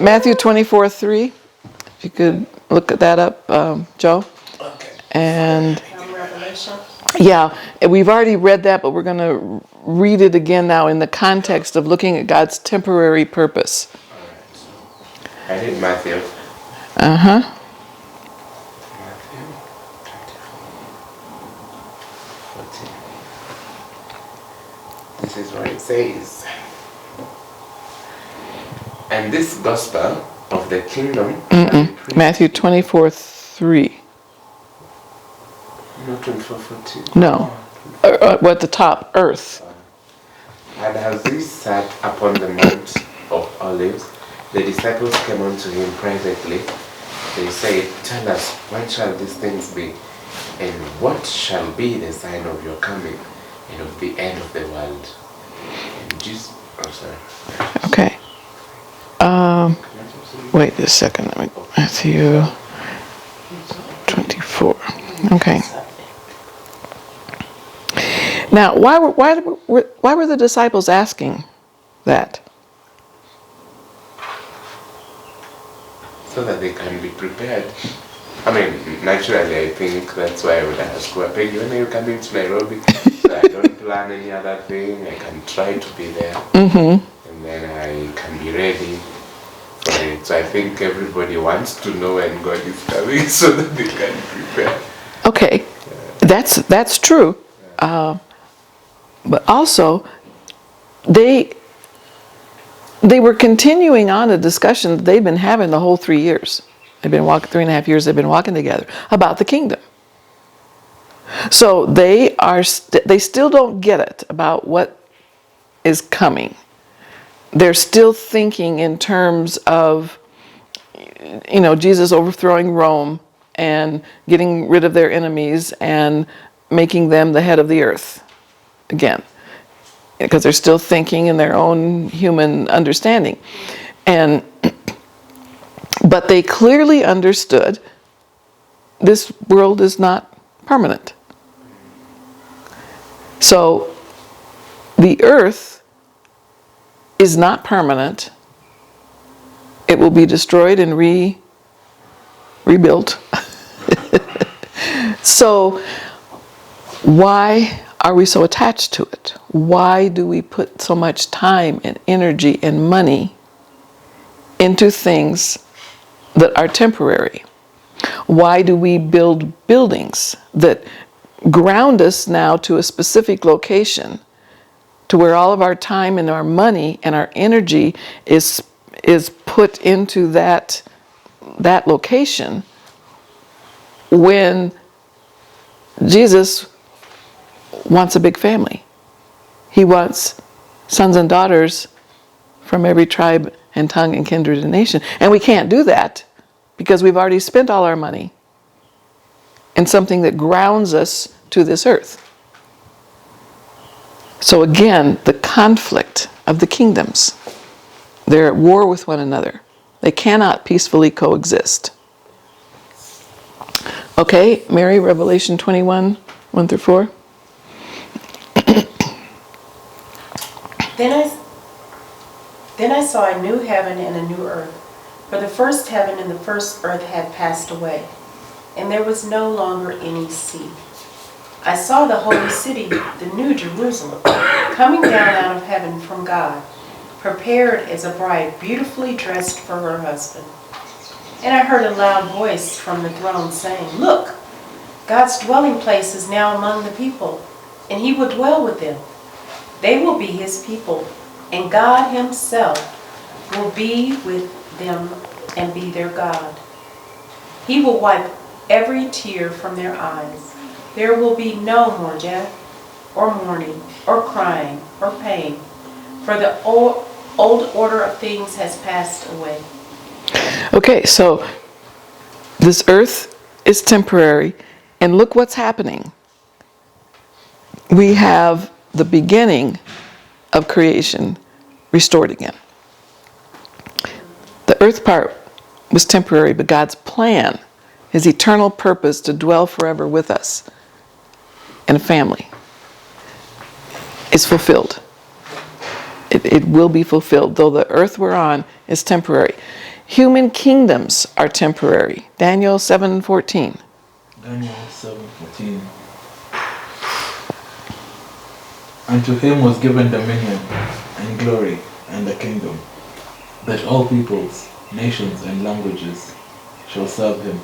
Matthew 24:3. If you could look at that up, Joe. Okay. And Revelation. yeah, we've already read that, but we're going to read it again now in the context of looking at God's temporary purpose. All right. I read Matthew. Uh-huh. Matthew 14. This is what it says. And this gospel of the kingdom shall be preached. Matthew 24:3. Not 24:14. No. At the top, earth. And as he sat upon the Mount of Olives, the disciples came unto him privately. They said, Tell us, when shall these things be? And what shall be the sign of your coming and of the end of the world? And Jesus, I'm sorry. Okay. Wait a second. Matthew 24. Okay. Now, why were the disciples asking that? So that they can be prepared. I mean, naturally, I think that's why I would ask, well, Peggy, when are you coming to Nairobi? So I don't plan any other thing. I can try to be there. And then I can be ready for it. So I think everybody wants to know when God is coming so that they can prepare. Okay, that's true. But also, they were continuing on a discussion that they've been having the whole 3 years. They've been walking 3.5 years. They've been walking together about the kingdom. So they still don't get it about what is coming. They're still thinking in terms of, Jesus overthrowing Rome and getting rid of their enemies and making them the head of the earth again, because they're still thinking in their own human understanding. But they clearly understood this world is not permanent. So the earth is not permanent. It will be destroyed and rebuilt. So why are we so attached to it? Why do we put so much time and energy and money into things that are temporary? Why do we build buildings that ground us now to a specific location, to where all of our time and our money and our energy is put into that location, when Jesus wants a big family? He wants sons and daughters from every tribe and tongue and kindred and nation. And we can't do that because we've already spent all our money in something that grounds us to this earth. So again, the conflict of the kingdoms. They're at war with one another. They cannot peacefully coexist. Okay, Mary, Revelation 21, 1-4. Then I saw a new heaven and a new earth, for the first heaven and the first earth had passed away, and there was no longer any sea. I saw the holy city, the new Jerusalem, coming down out of heaven from God, prepared as a bride beautifully dressed for her husband. And I heard a loud voice from the throne saying, Look, God's dwelling place is now among the people, and he will dwell with them. They will be his people, and God himself will be with them and be their God. He will wipe every tear from their eyes. There will be no more death, or mourning, or crying, or pain, for the old order of things has passed away. Okay, so this earth is temporary, and look what's happening. We have the beginning of creation restored again. The earth part was temporary, but God's plan, his eternal purpose to dwell forever with us in a family, is fulfilled. It will be fulfilled, though the earth we're on is temporary. Human kingdoms are temporary. Daniel 7:14. Daniel 7:14. And to him was given dominion and glory and a kingdom, that all peoples, nations, and languages shall serve him.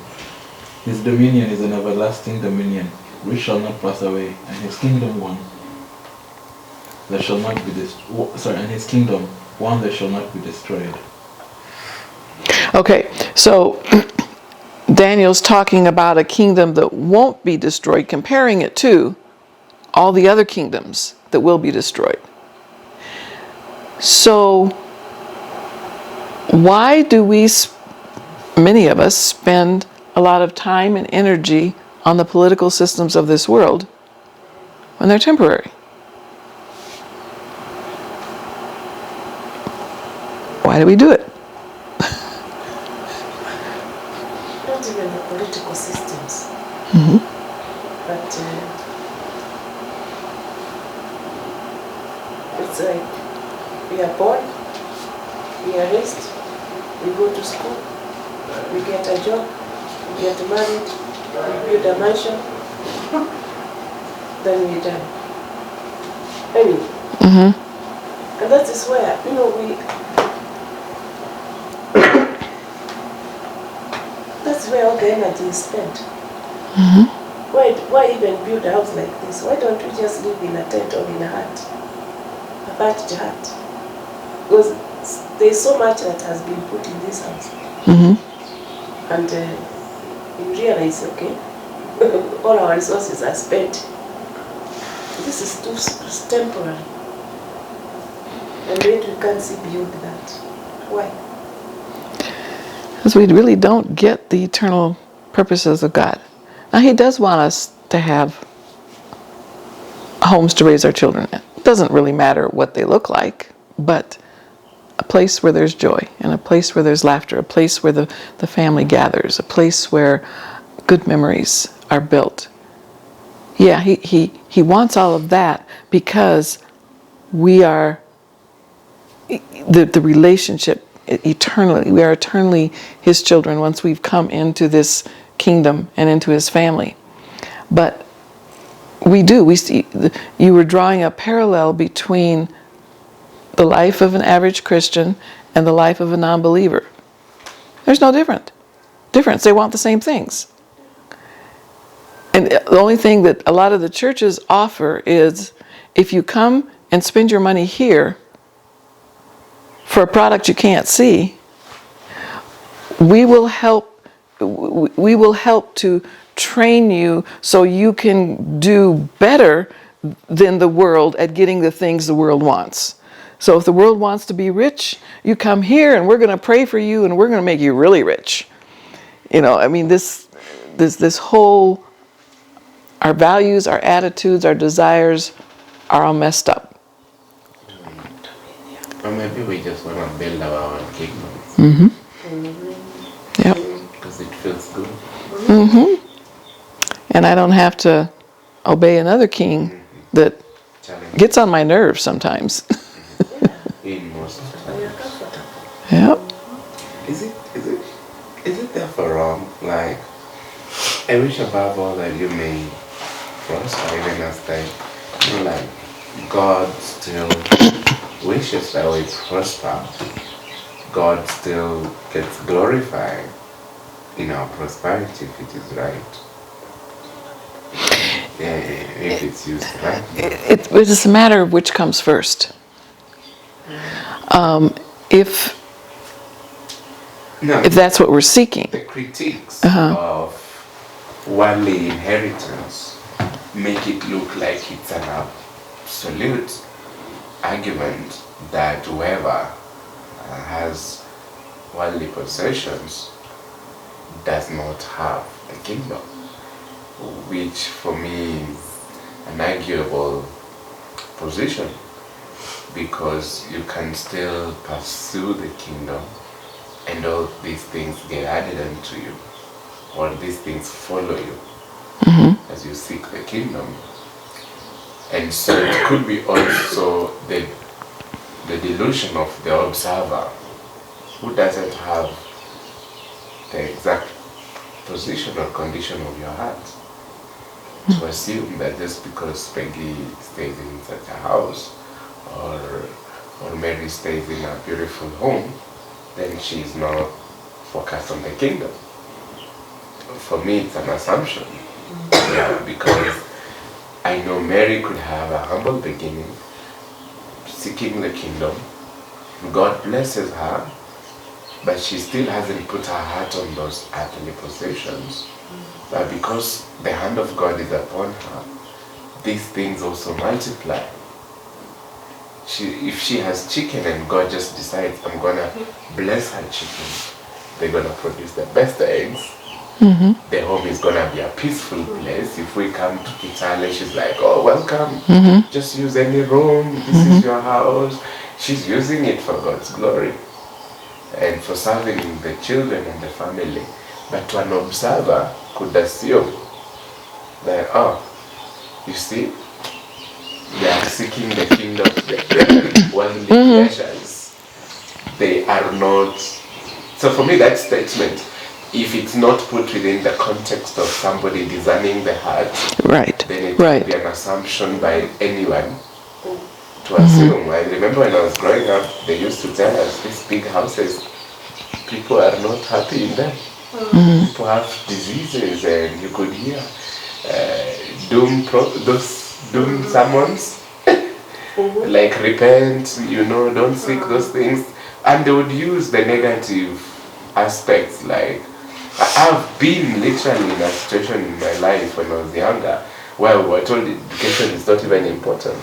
His dominion is an everlasting dominion, which shall not pass away, and his kingdom one that shall not be and his kingdom one that shall not be destroyed. Okay, so Daniel's talking about a kingdom that won't be destroyed, comparing it to all the other kingdoms that will be destroyed. So why do many of us spend a lot of time and energy on the political systems of this world when they're temporary? Why do we do it? Not even the political systems. But it's like we are born, we are raised, we go to school, we get a job, we get married, we build a mansion, then we die. Anyway, and that is where, that's where all the energy is spent. Why even build a house like this? Why don't we just live in a tent or in a hut? A thatched hut? Because there's so much that has been put in this house. And you realize, okay, all our resources are spent. This is too temporary. And yet we can't see beyond that. Why? Because we really don't get the eternal purposes of God. Now, He does want us to have homes to raise our children in. It doesn't really matter what they look like, but a place where there's joy, and a place where there's laughter, a place where the family gathers, a place where good memories are built. Yeah, he wants all of that because we are the relationship eternally. We are eternally His children once we've come into this kingdom and into His family. But we see, you were drawing a parallel between the life of an average Christian and the life of a non-believer. There's no difference. They want the same things. And the only thing that a lot of the churches offer is, if you come and spend your money here for a product you can't see, we will help to train you so you can do better than the world at getting the things the world wants. So if the world wants to be rich, you come here and we're going to pray for you and we're going to make you really rich. This whole, our values, our attitudes, our desires are all messed up. Or maybe we just want to build our own kingdom. Yep. Because it feels good. And I don't have to obey another king that Challenge. gets on my nerves sometimes. In most of the time. You're comfortable. Yep. Is it therefore wrong? Like, I wish above all that you may prosper even as like God still wishes that we prosper. God still gets glorified in our prosperity if it is right. If it's used right. It's a matter of which comes first. If that's what we're seeking. The critiques of worldly inheritance make it look like it's an absolute argument that whoever has worldly possessions does not have the kingdom, which for me is an arguable position, because you can still pursue the kingdom and all these things get added unto you, or these things follow you as you seek the kingdom. And so it could be also the the delusion of the observer who doesn't have the exact position or condition of your heart to assume that just because Peggy stays in such a house or Mary stays in a beautiful home, then she's not focused on the kingdom. For me, it's an assumption. Yeah, because I know Mary could have a humble beginning, seeking the kingdom. God blesses her, but she still hasn't put her heart on those earthly possessions. But because the hand of God is upon her, these things also multiply. If she has chicken and God just decides, I'm gonna bless her chicken, they're gonna produce the best eggs. The home is gonna be a peaceful place. If we come to Kitale, she's like, oh, welcome, just use any room, this is your house. She's using it for God's glory and for serving the children and the family. But to an observer could assume that, oh, you see, they are seeking the kingdom, the worldly pleasures. They are not. So for me, that statement, if it's not put within the context of somebody discerning the heart, Right. then it Right. would be an assumption by anyone to assume. I remember when I was growing up, they used to tell us these big houses, people are not happy in them. People have diseases, and you could hear those doom sermons, like repent, don't seek those things, and they would use the negative aspects. Like I've been literally in a situation in my life when I was younger where we were told education is not even important.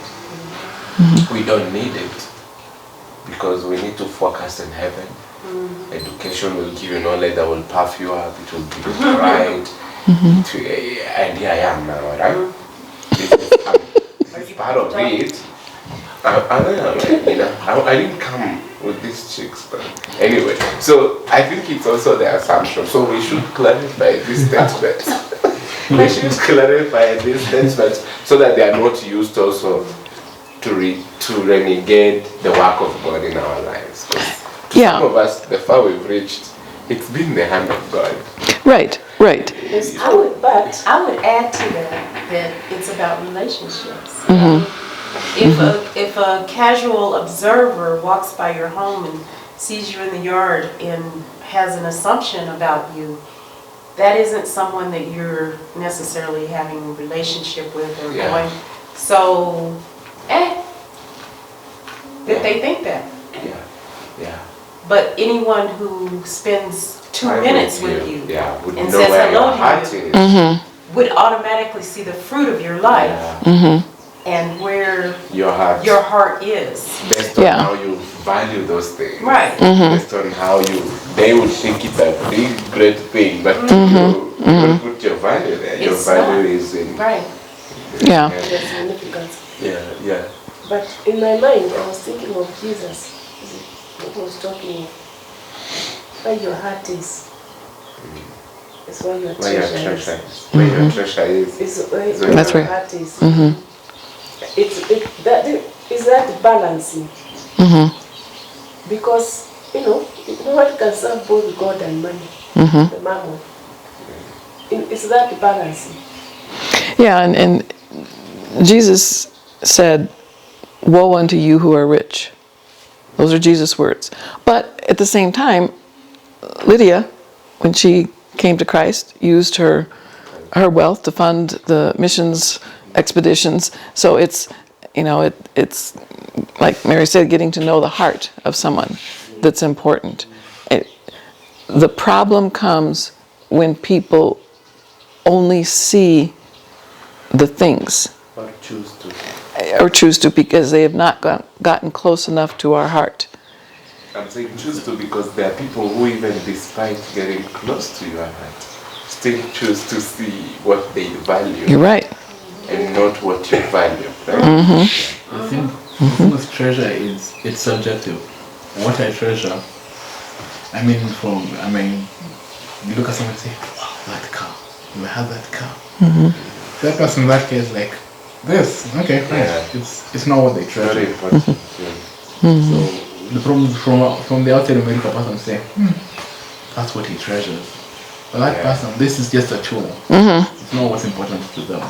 We don't need it because we need to focus on heaven. Education will give you knowledge that will puff you up, it will give you pride. And here I am now, right? This is part of it. I didn't come with these chicks, but anyway. So I think it's also the assumption. So we should clarify this statement. We should clarify this statement so that they are not used also to renegade the work of God in our lives. Yeah. Some of us, the far we've reached, it's been the hand of God. Right. Right. Yes, I would add to that it's about relationships. If a casual observer walks by your home and sees you in the yard and has an assumption about you, that isn't someone that you're necessarily having a relationship with or going. So, that they think that. Yeah. But anyone who spends 2 minutes with you would and know says where your hello heart to you is. would automatically see the fruit of your life Yeah. and where Your heart is. based on how you value those things. Right. Based on how they would think it's a big, great thing, but you don't put your value there. Your It's value not. is in. Right. Yeah. The significance. Yeah. But in my mind, I was thinking of Jesus. He was talking where your heart is. It's where your Where your treasure treasure is. is. Where your treasure is. It's where That's your right. heart is. Is that balancing? Because, nobody can serve both God and money, the mammon. Is that balancing? Yeah. And Jesus said, "Woe unto you who are rich." Those are Jesus' words. But at the same time, Lydia, when she came to Christ, used her wealth to fund the missions expeditions. So it's, it's like Mary said, getting to know the heart of someone that's important. The problem comes when people only see the things Or choose to. because they have not gotten close enough to our heart. I'm saying choose to because there are people who even despite getting close to your heart, still choose to see what they value. You're right. And not what you value. Right? The thing with treasure is it's subjective. What I treasure, you look at someone and say, wow, that car, you have that car. That person in that case, like, this, okay, fine. Yeah. It's not what they treasure. Very important. So the problem is from the outside America person say, that's what he treasures. But that Yeah. person, this is just a tool. It's not what's important to them.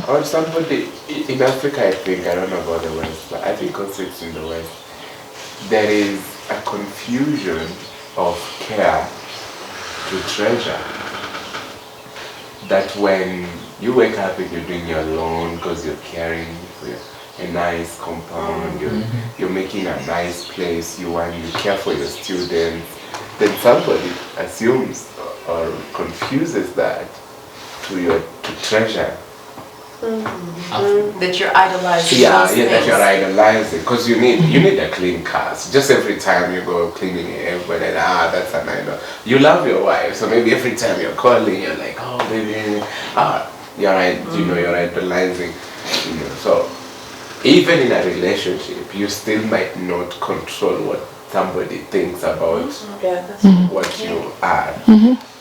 Or somebody in Africa, I think, I don't know about the West, but I think also it's in the West, there is a confusion of care to treasure. That when you wake up and you're doing your lawn because you're caring for a nice compound, you're making a nice place, you care for your students, then somebody assumes or confuses that to treasure. That you're idolizing Yeah, those yeah, that things. you're idolizing, because you need a clean cars. Just every time you go cleaning it, everybody, that's an idol. You love your wife, so maybe every time you're calling, you're like, oh baby, you're idolizing. So even in a relationship, you still might not control what somebody thinks about Yeah, that's what you are.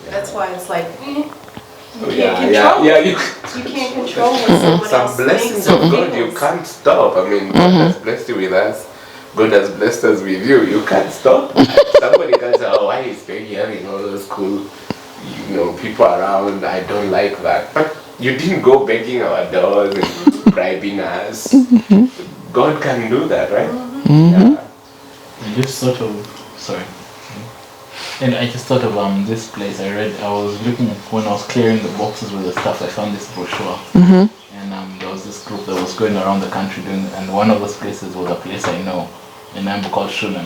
That's why it's like, you Yeah, can't yeah, control. yeah. You can't control what someone Some else blessings thinks of or God you feels. can't stop. I mean, God has blessed you with us. God has blessed us with you. You can't stop. Somebody can say, oh, why is Peggy having all those cool, people around? I don't like that. But you didn't go begging our doors and bribing us. God can do that, right? Yeah. I just thought of, sorry. And I just thought of this place I was looking when I was clearing the boxes with the stuff, I found this brochure. And there was this group that was going around the country doing, and one of those places was a place I know, and I'm called Shunem.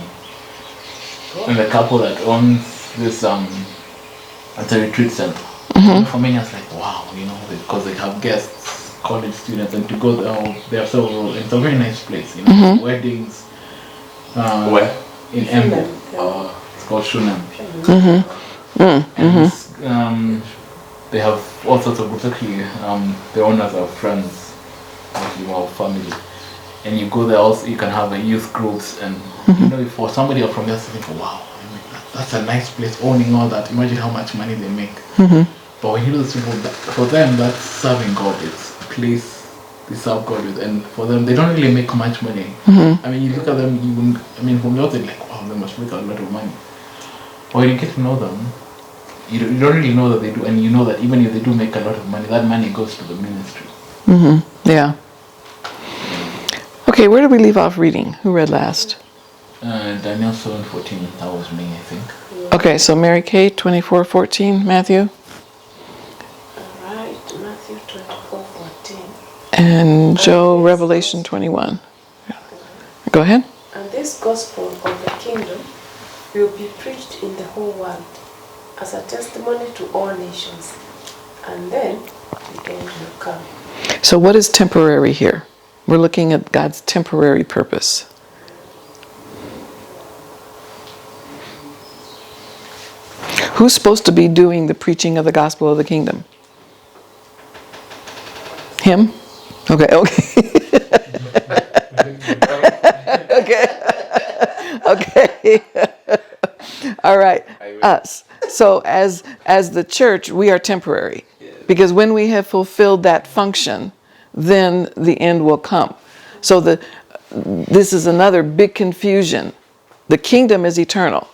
And the couple that owns this, it's a retreat center. For many, I was like, wow, because they have guests, college students, and to go there, they have several, it's a very nice place, weddings. Where? In Embu. Oh. It's called Shunem. And it's, they have all sorts of groups. Actually, the owners are friends, actually, family. And you go there also, you can have a youth groups, and for somebody from there to think, wow, that's a nice place, owning all that. Imagine how much money they make. But when you do this, for them, that's serving God. It's a place they serve God with, and for them, they don't really make much money. I mean, you look at them, from the outside, like, wow, they must make a lot of money. But when you get to know them, you don't really know that they do, and you know that even if they do make a lot of money, that money goes to the ministry. Yeah. Okay, where did we leave off reading? Who read last? Daniel 7:14, that was me, I think. Okay, so Mary Kay, 24:14, Matthew, Alright, Matthew 24:14. and Joe, Revelation 21. Go ahead. And this gospel of the kingdom will be preached in the whole world as a testimony to all nations, and then the end will come. So what is temporary here? We're looking at God's temporary purpose. Who's supposed to be doing the preaching of the gospel of the kingdom? Him? Okay. Okay. All right. Us. So as the church, we are temporary. Because when we have fulfilled that function, then the end will come. So this is another big confusion. The kingdom is eternal,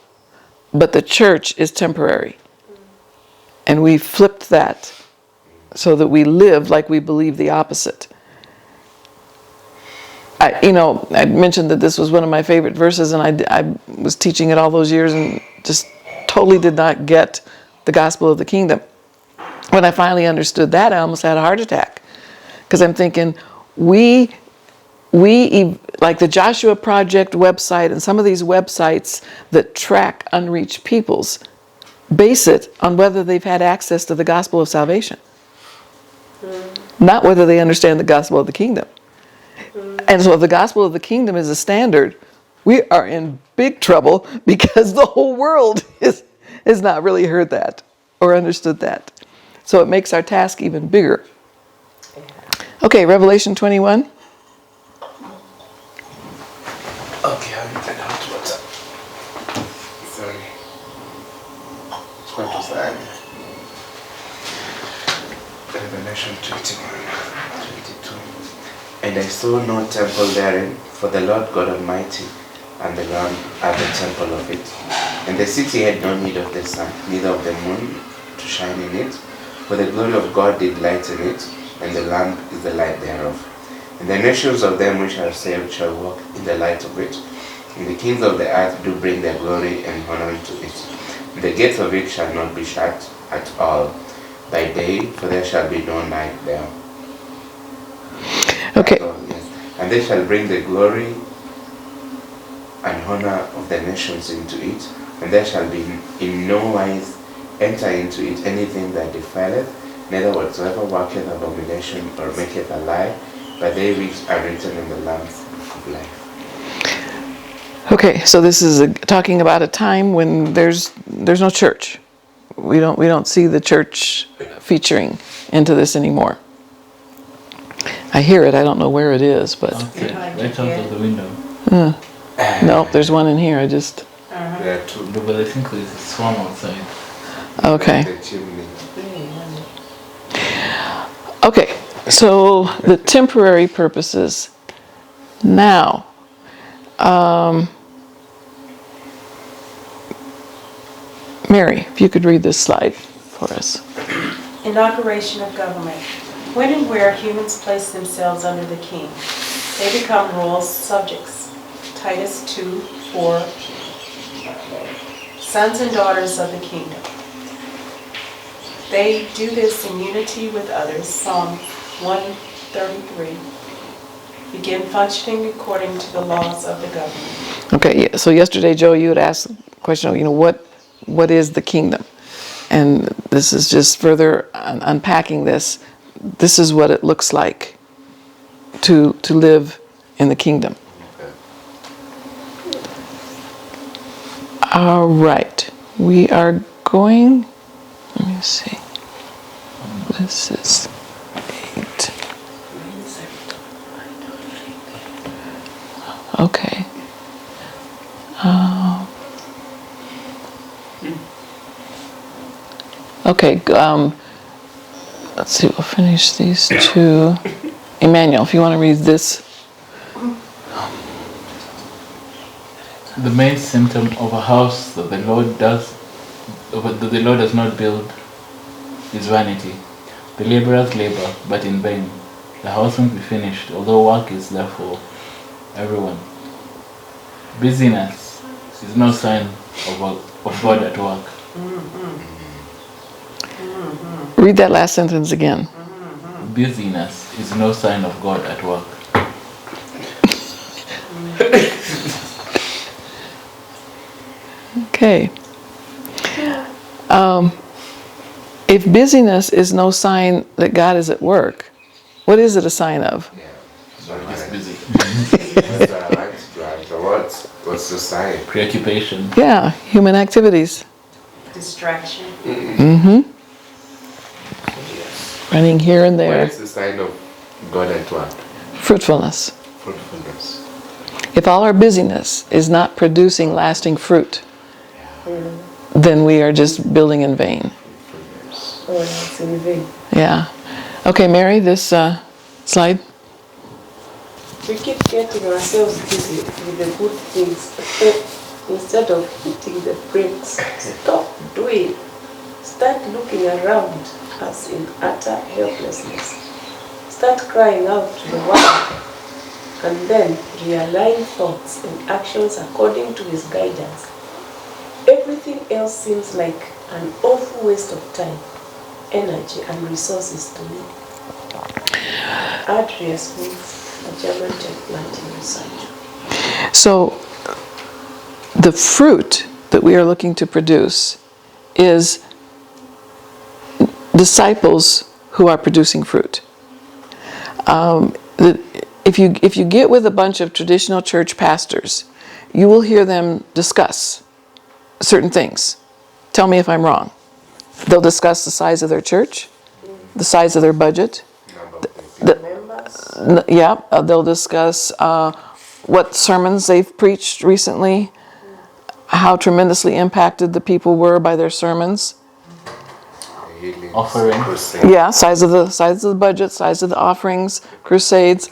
but the church is temporary. And we flipped that so that we live like we believe the opposite. I mentioned that this was one of my favorite verses, and I was teaching it all those years and just totally did not get the gospel of the kingdom. When I finally understood that, I almost had a heart attack. Because I'm thinking, we like the Joshua Project website and some of these websites that track unreached peoples, base it on whether they've had access to the gospel of salvation. Not whether they understand the gospel of the kingdom. And so if the gospel of the kingdom is a standard, we are in big trouble because the whole world has not really heard that or understood that. So it makes our task even bigger. Okay, Revelation 21. Okay, I'm in hot water. Sorry. It's quite to sad. Revelation 21, 22. And I saw no temple therein, for the Lord God Almighty and the ground are the temple of it. And the city had no need of the sun, neither of the moon to shine in it, for the glory of God did lighten it, and the Lamb is the light thereof. And the nations of them which are saved shall walk in the light of it, and the kings of the earth do bring their glory and honor into it. And the gates of it shall not be shut at all by day, for there shall be no night there. Okay. So, yes. And they shall bring the glory and honor of the nations into it, and there shall be in no wise enter into it anything that defileth, neither whatsoever worketh abomination or maketh a lie, but they which are written in the Lamb's of life. Okay, so this is talking about a time when there's no church. We don't see the church featuring into this anymore. I hear it. I don't know where it is, but Okay, Behind right your out head. of the window. no, there's one in here. I just There are two. No, but I think there's a swarm outside. okay. The chimney. Okay, so the temporary purposes. Now, Mary, if you could read this slide for us. Inauguration of government. When and where humans place themselves under the king, they become royal subjects. Titus 2:4. Sons and daughters of the kingdom. They do this in unity with others. Psalm 133. Begin functioning according to the laws of the government. Okay, yeah, so yesterday, Joe, you had asked the question, what is the kingdom? And this is just further unpacking this. This is what it looks like to live in the kingdom. All right, we are going, let me see. This is 8. Okay. Okay, let's see, we'll finish these two. Emmanuel, if you want to read this. The main symptom of a house that the Lord does not build is vanity. The laborers labor, but in vain. The house won't be finished, although work is there for everyone. Busyness is no sign of God at work. Read that last sentence again. Busyness is no sign of God at work. Okay. If busyness is no sign that God is at work, what is it a sign of? Yeah. So Just busy. That's what I like to drive. So what's the sign? Preoccupation. Yeah, human activities. Distraction. Running here and What there. is the sign of God at work? Fruitfulness. Fruitfulness. If all our busyness is not producing lasting fruit, then we are just building in vain. Fruitfulness. Oh, it's in vain. Yeah. Okay, Mary, this slide. We keep getting ourselves busy with the good things instead of hitting the brakes. Stop doing. Start looking around us in utter helplessness. Start crying out to the world, and then realign thoughts and actions according to His guidance. Everything else seems like an awful waste of time, energy, and resources to me. Adria Smith, a German tech planting researcher. So the fruit that we are looking to produce is disciples who are producing fruit. If you get with a bunch of traditional church pastors, you will hear them discuss certain things. Tell me if I'm wrong. They'll discuss the size of their church, the size of their budget. Members? They'll discuss what sermons they've preached recently, how tremendously impacted the people were by their sermons. Healing. Offering. Crusade. Yeah, size of the budget, size of the offerings, crusades.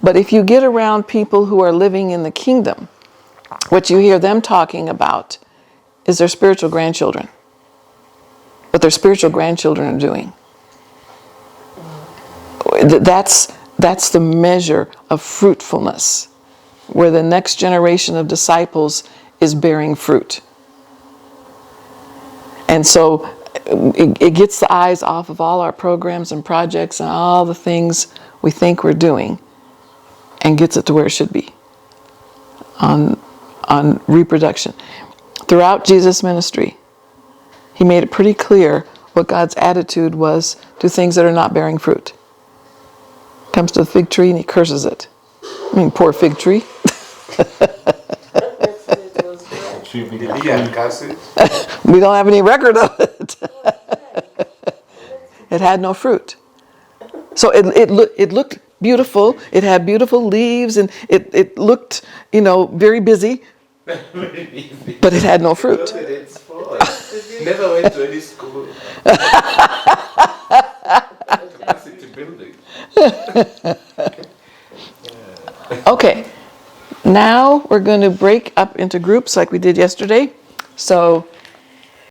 But if you get around people who are living in the kingdom, What you hear them talking about is their spiritual grandchildren. What their spiritual grandchildren are doing. That's the measure of fruitfulness, where the next generation of disciples is bearing fruit. And so it gets the eyes off of all our programs and projects and all the things we think we're doing and gets it to where it should be on reproduction. Throughout Jesus' ministry, he made it pretty clear what God's attitude was to things that are not bearing fruit. Comes to the fig tree and he curses it. I mean, poor fig tree. Yeah, curse it. We don't have any record of it. It had no fruit. So it looked beautiful. It had beautiful leaves and it looked, very busy, but it had no fruit. It's full. Never went to any school. Capacity building. Okay, now we're going to break up into groups like we did yesterday. So